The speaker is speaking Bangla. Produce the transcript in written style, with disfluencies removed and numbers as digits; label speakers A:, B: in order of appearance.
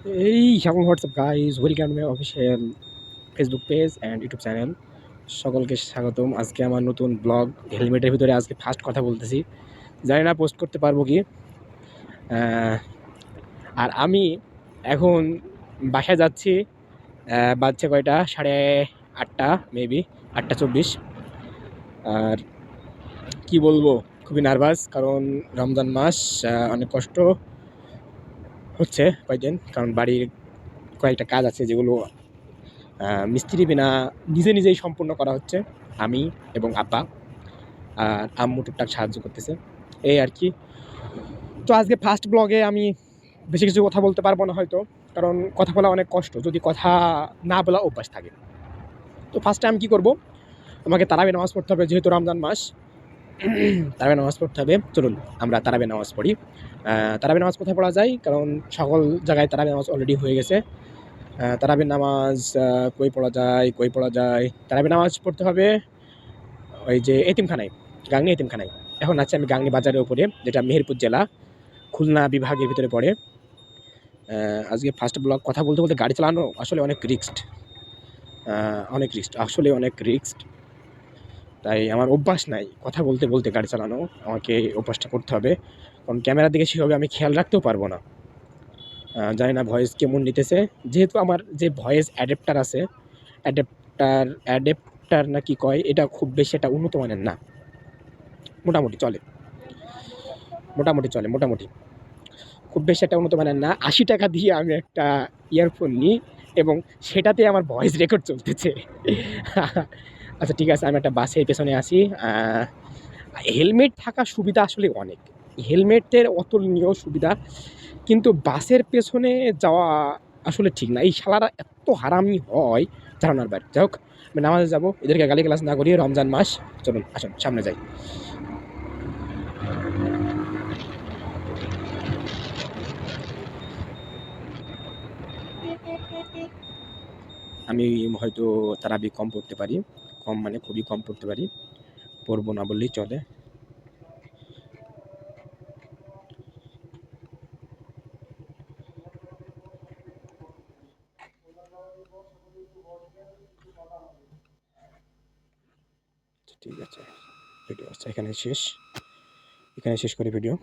A: WhatsApp guys, welcome to my official Facebook page and YouTube channel. সকলকে স্বাগতম। আজকে আমার নতুন ব্লগ হেলমেটের ভিতরে আজকে ফার্স্ট কথা বলতেছি, জানি না পোস্ট করতে পারবো কি। আর আমি এখন বাসায় যাচ্ছি। বাজছে কয়টা, 8:30 মেবি, 8:24। আর কি বলবো, খুবই নার্ভাস, কারণ রমজান মাস। অনেক কষ্ট হচ্ছে কয়েকদিন, কারণ বাড়ির কয়েকটা কাজ আছে যেগুলো মিস্ত্রি বিনা নিজে নিজেই সম্পূর্ণ করা হচ্ছে, আমি এবং আপা। আর আম্মু টুকটাক সাহায্য করতেছে, এই আর কি। তো আজকে ফার্স্ট ব্লগে আমি বেশি কিছু কথা বলতে পারবো না হয়তো, কারণ কথা বলা অনেক কষ্ট যদি কথা না বলা অভ্যাস থাকে। তো ফার্স্টে আমি কী করবো, আমাকে তারাবি নামাজ পড়তে হবে, যেহেতু রমজান মাস। তারাবি নামাজ পড়তে হবে, চলুন আমরা তারাবি নামাজ পড়ি। তারাবি নামাজ কোথায় পড়া যায়, কারণ সকল জায়গায় তারাবি নামাজ অলরেডি হয়ে গেছে। তারাবি নামাজ কই পড়া যায়, তারাবি নামাজ পড়তে হবে ওই যে এতিমখানায়, গাংনী এতিমখানায়। এখন আছে আমি গাংনী বাজারের উপরে, যেটা মেহেরপুর জেলা, খুলনা বিভাগের ভিতরে পড়ে। আজকে ফার্স্ট ব্লগ, কথা বলতে বলতে গাড়ি চালানো আসলে অনেক রিস্কড, আসলে অনেক রিস্কড। তাই আমার অভ্যাস নাই কথা বলতে বলতে গাড়ি চালানো, আমাকে অভ্যাসটা করতে হবে, কারণ ক্যামেরার দিকে সেভাবে আমি খেয়াল রাখতেও পারবো না। জানি না ভয়েস কেমন নিতেছে, যেহেতু আমার যে ভয়েস অ্যাডাপ্টার আছে, অ্যাডাপ্টার না কি কয়, এটা খুব বেশি একটা উন্নত মানের না, মোটামুটি চলে, মোটামুটি খুব বেশি একটা উন্নত মানের না। 80 টাকা দিয়ে আমি একটা ইয়ারফোন নিই এবং সেটাতে আমার ভয়েস রেকর্ড চলতেছে। আচ্ছা ঠিক আছে, আমি একটা বাসের পেছনে আসি। হেলমেট থাকা সুবিধা আসলে অনেক, হেলমেটের অতুলনীয় সুবিধা, কিন্তু বাসের পেছনে যাওয়া আসলে ঠিক না। এই শালারা এত হারামি হয়, ধারণার বাইরে। যাই হোক, আমি নামাজে যাবো, এদেরকে গালি ক্লাস না করিয়ে, রমজান মাস, চলুন আসুন সামনে যাই। আমি হয়তো তারাবি কম পড়তে পারি, কম মানে খুবই কম পড়তে পারি, পড়বো না বললেই চলে। ঠিক আছে, ভিডিও আচ্ছা এখানে শেষ করি ভিডিও।